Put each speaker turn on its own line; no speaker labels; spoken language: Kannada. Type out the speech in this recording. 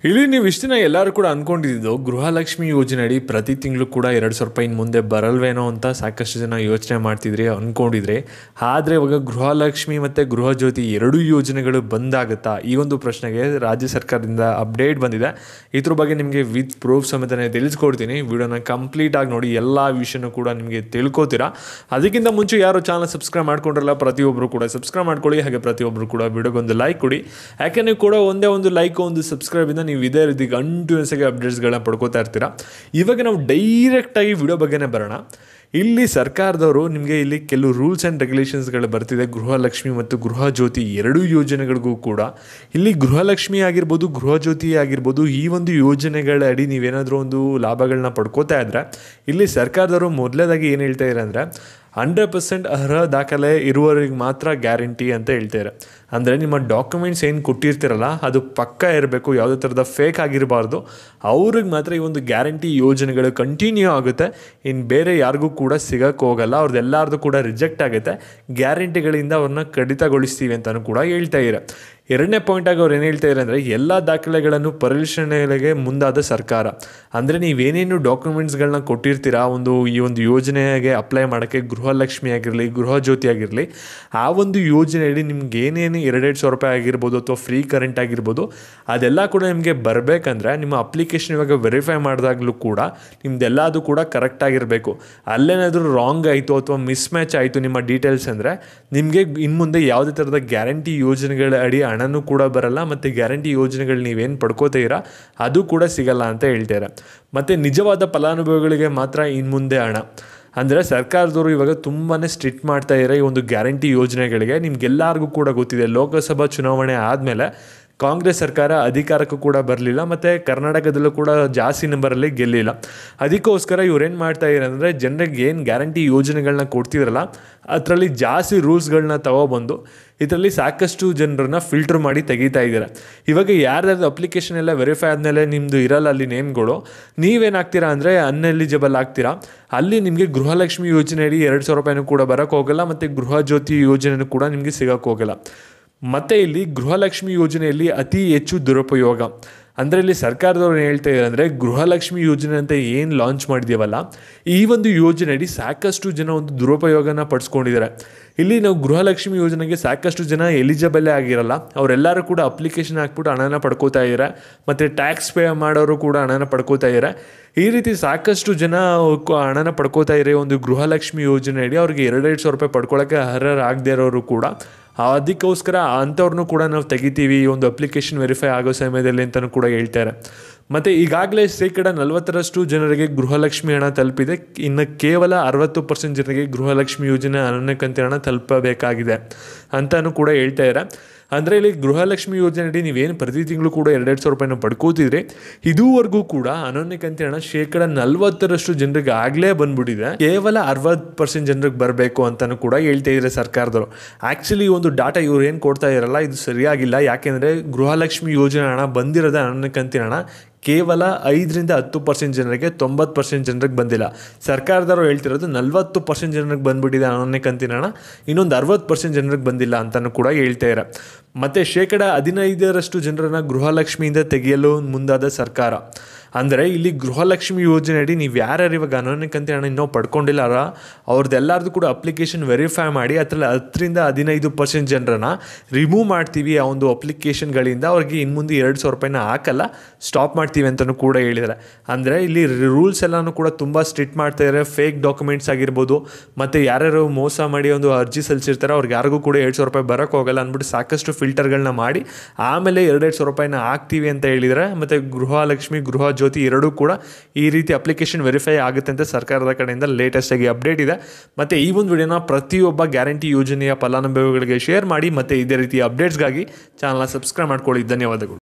ಇಲ್ಲಿ ನೀವು ಇಷ್ಟು ದಿನ ಎಲ್ಲರೂ ಕೂಡ ಅಂದ್ಕೊಂಡಿದ್ದು ಗೃಹಲಕ್ಷ್ಮಿ ಯೋಜನೆ ಅಡಿ ಪ್ರತಿ ತಿಂಗಳು ಕೂಡ 2,000 ರೂಪಾಯಿ ಇನ್ನು ಮುಂದೆ ಬರಲ್ವೇನೋ ಅಂತ ಸಾಕಷ್ಟು ಜನ ಯೋಚನೆ ಮಾಡ್ತಿದ್ರಿ, ಅಂದ್ಕೊಂಡಿದ್ರೆ. ಆದರೆ ಇವಾಗ ಗೃಹಲಕ್ಷ್ಮಿ ಮತ್ತು ಗೃಹಜ್ಯೋತಿ ಎರಡೂ ಯೋಜನೆಗಳು ಬಂದಾಗುತ್ತಾ ಈ ಒಂದು ಪ್ರಶ್ನೆಗೆ ರಾಜ್ಯ ಸರ್ಕಾರದಿಂದ ಅಪ್ಡೇಟ್ ಬಂದಿದೆ. ಇದ್ರ ಬಗ್ಗೆ ನಿಮಗೆ ವಿತ್ ಪ್ರೂಫ್ ಸಮೇತನೇ ತಿಳಿಸ್ಕೊಡ್ತೀನಿ. ವಿಡಿಯೋನ ಕಂಪ್ಲೀಟಾಗಿ ನೋಡಿ, ಎಲ್ಲ ವಿಷಯನೂ ಕೂಡ ನಿಮಗೆ ತಿಳ್ಕೊತೀರಾ. ಅದಕ್ಕಿಂತ ಮುಂಚೆ ಯಾರು ಚಾನಲ್ ಸಬ್ಸ್ಕ್ರೈಬ್ ಮಾಡ್ಕೊಂಡ್ರಲ್ಲ ಪ್ರತಿಯೊಬ್ಬರು ಕೂಡ ಸಬ್ಸ್ಕ್ರೈಬ್ ಮಾಡ್ಕೊಳ್ಳಿ. ಹಾಗೆ ಪ್ರತಿಯೊಬ್ಬರು ಕೂಡ ವಿಡಿಯೋಗೊಂದು ಲೈಕ್ ಕೊಡಿ. ಯಾಕೆಂದರೆ ಕೂಡ ಒಂದೇ ಒಂದು ಲೈಕ್ ಒಂದು ಸಬ್ಸ್ಕ್ರೈಬಿಂದ ನೀವು ಇದೇ ರೀತಿ ಕಂಟಿನ್ಯೂಸಾಗಿ ಅಪ್ಡೇಟ್ಸ್ಗಳನ್ನ ಪಡ್ಕೋತಾ ಇರ್ತೀರಾ. ಇವಾಗ ನಾವು ಡೈರೆಕ್ಟಾಗಿ ವಿಡಿಯೋ ಬಗ್ಗೆನೇ ಬರೋಣ. ಇಲ್ಲಿ ಸರ್ಕಾರದವರು ನಿಮಗೆ ಇಲ್ಲಿ ಕೆಲವು ರೂಲ್ಸ್ ಆ್ಯಂಡ್ ರೆಗ್ಯುಲೇಷನ್ಸ್ಗಳು ಬರ್ತಿದೆ ಗೃಹಲಕ್ಷ್ಮಿ ಮತ್ತು ಗೃಹಜ್ಯೋತಿ ಎರಡೂ ಯೋಜನೆಗಳಿಗೂ ಕೂಡ. ಇಲ್ಲಿ ಗೃಹಲಕ್ಷ್ಮಿ ಆಗಿರ್ಬೋದು, ಗೃಹಜ್ಯೋತಿ ಆಗಿರ್ಬೋದು, ಈ ಒಂದು ಯೋಜನೆಗಳ ಅಡಿ ನೀವೇನಾದರೂ ಒಂದು ಲಾಭಗಳನ್ನ ಪಡ್ಕೋತಾ ಇದ್ದರೆ ಇಲ್ಲಿ ಸರ್ಕಾರದವರು ಮೊದಲೇದಾಗಿ ಏನು ಹೇಳ್ತಾ ಇದ್ದಾರೆ ಅಂದರೆ 100% ಅರ್ಹ ದಾಖಲೆ ಇರುವವರಿಗೆ ಮಾತ್ರ ಗ್ಯಾರಂಟಿ ಅಂತ ಹೇಳ್ತಾರೆ. ಅಂದರೆ ನಿಮ್ಮ ಡಾಕ್ಯುಮೆಂಟ್ಸ್ ಏನು ಕೊಟ್ಟಿರ್ತೀರಲ್ಲ ಅದು ಪಕ್ಕ ಇರಬೇಕು, ಯಾವುದೇ ಥರದ ಫೇಕ್ ಆಗಿರಬಾರ್ದು. ಅವ್ರಿಗೆ ಮಾತ್ರ ಈ ಒಂದು ಗ್ಯಾರಂಟಿ ಯೋಜನೆಗಳು ಕಂಟಿನ್ಯೂ ಆಗುತ್ತೆ. ಇನ್ನು ಬೇರೆ ಯಾರಿಗೂ ಕೂಡ ಸಿಗೋಕ್ಕೆ ಹೋಗಲ್ಲ, ಅವ್ರದ್ದೆಲ್ಲರದು ಕೂಡ ರಿಜೆಕ್ಟ್ ಆಗುತ್ತೆ. ಗ್ಯಾರಂಟಿಗಳಿಂದ ಅವ್ರನ್ನ ಕಡಿತಗೊಳಿಸ್ತೀವಿ ಅಂತಲೂ ಕೂಡ ಹೇಳ್ತಾ ಇದ್ದಾರೆ. ಎರಡನೇ ಪಾಯಿಂಟಾಗಿ ಅವ್ರು ಏನು ಹೇಳ್ತಾ ಇದ್ದಾರೆ ಅಂದರೆ ಎಲ್ಲ ದಾಖಲೆಗಳನ್ನು ಪರಿಶೀಲನೆಗೆ ಮುಂದಾದ ಸರ್ಕಾರ. ಅಂದರೆ ನೀವೇನೇನು ಡಾಕ್ಯುಮೆಂಟ್ಸ್ಗಳನ್ನ ಕೊಟ್ಟಿರ್ತೀರಾ ಈ ಒಂದು ಯೋಜನೆಗೆ ಅಪ್ಲೈ ಮಾಡೋಕ್ಕೆ, ಗೃಹಲಕ್ಷ್ಮಿ ಆಗಿರಲಿ ಗೃಹಜ್ಯೋತಿ ಆಗಿರಲಿ, ಆ ಒಂದು ಯೋಜನೆಯಲ್ಲಿ ನಿಮ್ಗೆ ಏನೇನು 2,000 ರೂಪಾಯಿ ಆಗಿರ್ಬೋದು ಅಥವಾ ಫ್ರೀ ಕರೆಂಟ್ ಆಗಿರ್ಬೋದು ಅದೆಲ್ಲ ಕೂಡ ನಿಮಗೆ ಬರಬೇಕಂದ್ರೆ ನಿಮ್ಮ ಅಪ್ಲಿಕೇಶನ್ ಇವಾಗ ವೆರಿಫೈ ಮಾಡಿದಾಗಲೂ ಕೂಡ ನಿಮ್ದೆಲ್ಲದು ಕೂಡ ಕರೆಕ್ಟಾಗಿರಬೇಕು. ಅಲ್ಲೇನಾದರೂ ರಾಂಗ್ ಆಯಿತು ಅಥವಾ ಮಿಸ್ಮ್ಯಾಚ್ ಆಯಿತು ನಿಮ್ಮ ಡೀಟೇಲ್ಸ್ ಅಂದರೆ ನಿಮಗೆ ಇನ್ನು ಮುಂದೆ ಯಾವುದೇ ಥರದ ಗ್ಯಾರಂಟಿ ಯೋಜನೆಗಳ ಅಡಿ ಹಣನೂ ಕೂಡ ಬರಲ್ಲ, ಮತ್ತು ಗ್ಯಾರಂಟಿ ಯೋಜನೆಗಳು ನೀವೇನು ಪಡ್ಕೋತೀರಾ ಅದು ಕೂಡ ಸಿಗಲ್ಲ ಅಂತ ಹೇಳ್ತಾರೆ. ಮತ್ತು ನಿಜವಾದ ಫಲಾನುಭವಿಗಳಿಗೆ ಮಾತ್ರ ಇನ್ನು ಮುಂದೆ ಹಣ. ಅಂದರೆ ಸರ್ಕಾರದವರು ಇವಾಗ ತುಂಬಾ ಸ್ಟ್ರಿಕ್ಟ್ ಮಾಡ್ತಾ ಇದ್ದಾರೆ ಈ ಒಂದು ಗ್ಯಾರಂಟಿ ಯೋಜನೆಗಳಿಗೆ. ನಿಮ್ಗೆಲ್ಲರಿಗೂ ಕೂಡ ಗೊತ್ತಿದೆ, ಲೋಕಸಭಾ ಚುನಾವಣೆ ಆದಮೇಲೆ ಕಾಂಗ್ರೆಸ್ ಸರ್ಕಾರ ಅಧಿಕಾರಕ್ಕೂ ಕೂಡ ಬರಲಿಲ್ಲ, ಮತ್ತು ಕರ್ನಾಟಕದಲ್ಲೂ ಕೂಡ ಜಾಸ್ತಿ ನಂಬರಲ್ಲಿ ಗೆಲ್ಲಿಲ್ಲ. ಅದಕ್ಕೋಸ್ಕರ ಇವ್ರೇನು ಮಾಡ್ತಾ ಇದ್ದಾರೆ ಅಂದರೆ ಜನರಿಗೆ ಏನು ಗ್ಯಾರಂಟಿ ಯೋಜನೆಗಳನ್ನ ಕೊಡ್ತಿದ್ರಲ್ಲ ಅದರಲ್ಲಿ ಜಾಸ್ತಿ ರೂಲ್ಸ್ಗಳನ್ನ ತಗೊಬಂದು ಇದರಲ್ಲಿ ಸಾಕಷ್ಟು ಜನರನ್ನ ಫಿಲ್ಟರ್ ಮಾಡಿ ತೆಗಿತಾ ಇದ್ದಾರೆ. ಇವಾಗ ಯಾರ್ದಾದ್ರು ಅಪ್ಲಿಕೇಶನ್ ಎಲ್ಲ ವೆರಿಫೈ ಆದಮೇಲೆ ನಿಮ್ಮದು ಇರಲ್ಲ ಅಲ್ಲಿ ನೇಮ್ಗಳು, ನೀವೇನಾಗ್ತೀರಾ ಅಂದರೆ ಅನ್ಎಲಿಜಿಬಲ್ ಆಗ್ತೀರಾ. ಅಲ್ಲಿ ನಿಮಗೆ ಗೃಹಲಕ್ಷ್ಮಿ ಯೋಜನೆಯಡಿ 2,000 ರೂಪಾಯಿನೂ ಕೂಡ ಬರೋಕ್ಕೆ ಹೋಗಲ್ಲ, ಮತ್ತು ಗೃಹಜ್ಯೋತಿ ಯೋಜನೆಯೂ ಕೂಡ ನಿಮಗೆ ಸಿಗೋಕ್ಕೆ ಹೋಗಲ್ಲ. ಮತ್ತು ಇಲ್ಲಿ ಗೃಹಲಕ್ಷ್ಮಿ ಯೋಜನೆಯಲ್ಲಿ ಅತಿ ಹೆಚ್ಚು ದುರುಪಯೋಗ. ಅಂದರೆ ಇಲ್ಲಿ ಸರ್ಕಾರದವ್ರು ಏನು ಹೇಳ್ತಾ ಇದ್ದಾರೆ ಅಂದರೆ ಗೃಹಲಕ್ಷ್ಮಿ ಯೋಜನೆ ಅಂತ ಏನು ಲಾಂಚ್ ಮಾಡಿದ್ದೀವಲ್ಲ ಈ ಒಂದು ಯೋಜನೆಯಡಿ ಸಾಕಷ್ಟು ಜನ ಒಂದು ದುರುಪಯೋಗನ ಪಡಿಸ್ಕೊಂಡಿದ್ದಾರೆ. ಇಲ್ಲಿ ನಾವು ಗೃಹಲಕ್ಷ್ಮಿ ಯೋಜನೆಗೆ ಸಾಕಷ್ಟು ಜನ ಎಲಿಜಿಬಲ್ಲೇ ಆಗಿರಲ್ಲ, ಅವರೆಲ್ಲರೂ ಕೂಡ ಅಪ್ಲಿಕೇಶನ್ ಹಾಕ್ಬಿಟ್ಟು ಹಣನ ಪಡ್ಕೋತಾ ಇದ್ದಾರೆ, ಮತ್ತು ಟ್ಯಾಕ್ಸ್ ಪೇ ಮಾಡೋರು ಕೂಡ ಹಣನ ಪಡ್ಕೋತಾ ಇದ್ದಾರೆ. ಈ ರೀತಿ ಸಾಕಷ್ಟು ಜನ ಹಣನ ಪಡ್ಕೋತಾ ಇರೋ ಒಂದು ಗೃಹಲಕ್ಷ್ಮಿ ಯೋಜನೆಯಡಿ ಅವ್ರಿಗೆ 2,000 ರೂಪಾಯಿ ಪಡ್ಕೊಳ್ಳೋಕ್ಕೆ ಅರ್ಹರಾಗದೇ ಇರೋರು ಕೂಡ. ಅದಕ್ಕೋಸ್ಕರ ಅಂಥವ್ರನ್ನೂ ಕೂಡ ನಾವು ತೆಗಿತೀವಿ ಈ ಒಂದು ಅಪ್ಲಿಕೇಶನ್ ವೆರಿಫೈ ಆಗೋ ಸಮಯದಲ್ಲಿ ಅಂತಲೂ ಕೂಡ ಹೇಳ್ತಾರೆ. ಮತ್ತು ಈಗಾಗಲೇ 40% ಜನರಿಗೆ ಗೃಹಲಕ್ಷ್ಮಿ ಹಣ ತಲುಪಿದೆ. ಇನ್ನು ಕೇವಲ 60% ಜನರಿಗೆ ಗೃಹಲಕ್ಷ್ಮಿ ಯೋಜನೆ ಅನನ್ಯ ಕಂತಿನ ಹಣ ತಲುಪಬೇಕಾಗಿದೆ ಅಂತಲೂ ಕೂಡ ಹೇಳ್ತಾ ಇದ್ದಾರೆ. ಅಂದರೆ ಇಲ್ಲಿ ಗೃಹಲಕ್ಷ್ಮಿ ಯೋಜನೆಯಡಿ ನೀವೇನು ಪ್ರತಿ ತಿಂಗಳು ಕೂಡ 2,000 ರೂಪಾಯಿನ ಪಡ್ಕೋತಿದ್ರೆ ಇದುವರೆಗೂ ಕೂಡ ಅನನ್ಯ ಕಂತಿನ ಹಣ 40% ಜನರಿಗೆ ಆಗಲೇ ಬಂದ್ಬಿಟ್ಟಿದೆ. ಕೇವಲ 60% ಜನರಿಗೆ ಬರಬೇಕು ಅಂತಲೂ ಕೂಡ ಹೇಳ್ತಾ ಇದ್ದಾರೆ ಸರ್ಕಾರದವರು. ಆ್ಯಕ್ಚುಲಿ ಈ ಒಂದು ಡಾಟಾ ಇವ್ರು ಏನು ಕೊಡ್ತಾ ಇರಲ್ಲ ಇದು ಸರಿಯಾಗಿಲ್ಲ. ಯಾಕೆಂದರೆ ಗೃಹಲಕ್ಷ್ಮಿ ಯೋಜನೆ ಹಣ ಬಂದಿರೋದೇ ಅನನ್ಯ ಕಂತಿನ ಹಣ ಕೇವಲ 5-10% ಜನರಿಗೆ, 90% ಜನರಿಗೆ ಬಂದಿಲ್ಲ. ಸರ್ಕಾರದವರು ಹೇಳ್ತಿರೋದು 40% ಜನರಿಗೆ ಬಂದ್ಬಿಟ್ಟಿದೆ ಅನನ್ಯ ಕಂತಿನ ಹಣ, ಇನ್ನೊಂದು 60% ಜನರಿಗೆ ಬಂದಿಲ್ಲ ಅಂತಲೂ ಕೂಡ ಹೇಳ್ತಾರೆ. ಮತ್ತು 15% ಜನರನ್ನು ಗೃಹಲಕ್ಷ್ಮಿಯಿಂದ ತೆಗೆಯಲು ಮುಂದಾದ ಸರ್ಕಾರ. ಅಂದರೆ ಇಲ್ಲಿ ಗೃಹಲಕ್ಷ್ಮಿ ಯೋಜನೆಯಡಿ ನೀವು ಯಾರ್ಯಾರು ಇವಾಗ ಅನನ್ಯ ಕಂತಿನ ಹಣ ಇನ್ನೂ ಪಡ್ಕೊಂಡಿಲ್ಲ ಅವ್ರದ್ದೆಲ್ಲರದು ಕೂಡ ಅಪ್ಲಿಕೇಶನ್ ವೆರಿಫೈ ಮಾಡಿ ಅದರಲ್ಲಿ 10-15% ಜನರನ್ನು ರಿಮೂವ್ ಮಾಡ್ತೀವಿ ಆ ಒಂದು ಅಪ್ಲಿಕೇಶನ್ಗಳಿಂದ. ಅವ್ರಿಗೆ ಇನ್ನು ಮುಂದೆ 2,000 ರೂಪಾಯಿನ ಹಾಕಲ್ಲ, ಸ್ಟಾಪ್ ಮಾಡ್ತೀವಿ ಅಂತಲೂ ಕೂಡ ಹೇಳಿದ್ದಾರೆ. ಅಂದರೆ ಇಲ್ಲಿ ರೂಲ್ಸ್ ಎಲ್ಲನೂ ಕೂಡ ತುಂಬ ಸ್ಟ್ರಿಕ್ಟ್ ಮಾಡ್ತಾ ಇದ್ದಾರೆ. ಫೇಕ್ ಡಾಕ್ಯುಮೆಂಟ್ಸ್ ಆಗಿರ್ಬೋದು, ಮತ್ತು ಯಾರ್ಯಾರು ಮೋಸ ಮಾಡಿ ಒಂದು ಅರ್ಜಿ ಸಲ್ಲಿಸಿರ್ತಾರೆ ಅವ್ರಿಗೆ ಯಾರಿಗೂ ಕೂಡ 2,000 ರೂಪಾಯಿ ಬರೋಕ್ಕೆ ಹೋಗಲ್ಲ ಅಂದ್ಬಿಟ್ಟು ಸಾಕಷ್ಟು ಫಿಲ್ಟರ್ಗಳನ್ನ ಮಾಡಿ ಆಮೇಲೆ 2,000 ರೂಪಾಯಿನ ಹಾಕ್ತೀವಿ ಅಂತ ಹೇಳಿದರೆ. ಮತ್ತು ಗೃಹಲಕ್ಷ್ಮಿ ಗೃಹಜ್ಯೋತಿ ಎರಡೂ ಕೂಡ ಈ ರೀತಿ ಅಪ್ಲಿಕೇಶನ್ ವೆರಿಫೈ ಆಗುತ್ತೆ ಅಂತ ಸರ್ಕಾರದ ಕಡೆಯಿಂದ ಲೇಟೆಸ್ಟ್ ಆಗಿ ಅಪ್ಡೇಟ್ ಇದೆ. ಮತ್ತು ಈ ಒಂದು ವಿಡಿಯೋನ ಪ್ರತಿಯೊಬ್ಬ ಗ್ಯಾರಂಟಿ ಯೋಜನೆಯ ಫಲಾನುಭವಿಗಳಿಗೆ ಶೇರ್ ಮಾಡಿ. ಮತ್ತು ಇದೇ ರೀತಿ ಅಪ್ಡೇಟ್ಸ್ಗಾಗಿ ಚಾನಲ್ನ ಸಬ್ಸ್ಕ್ರೈಬ್ ಮಾಡ್ಕೊಳ್ಳಿ. ಧನ್ಯವಾದಗಳು.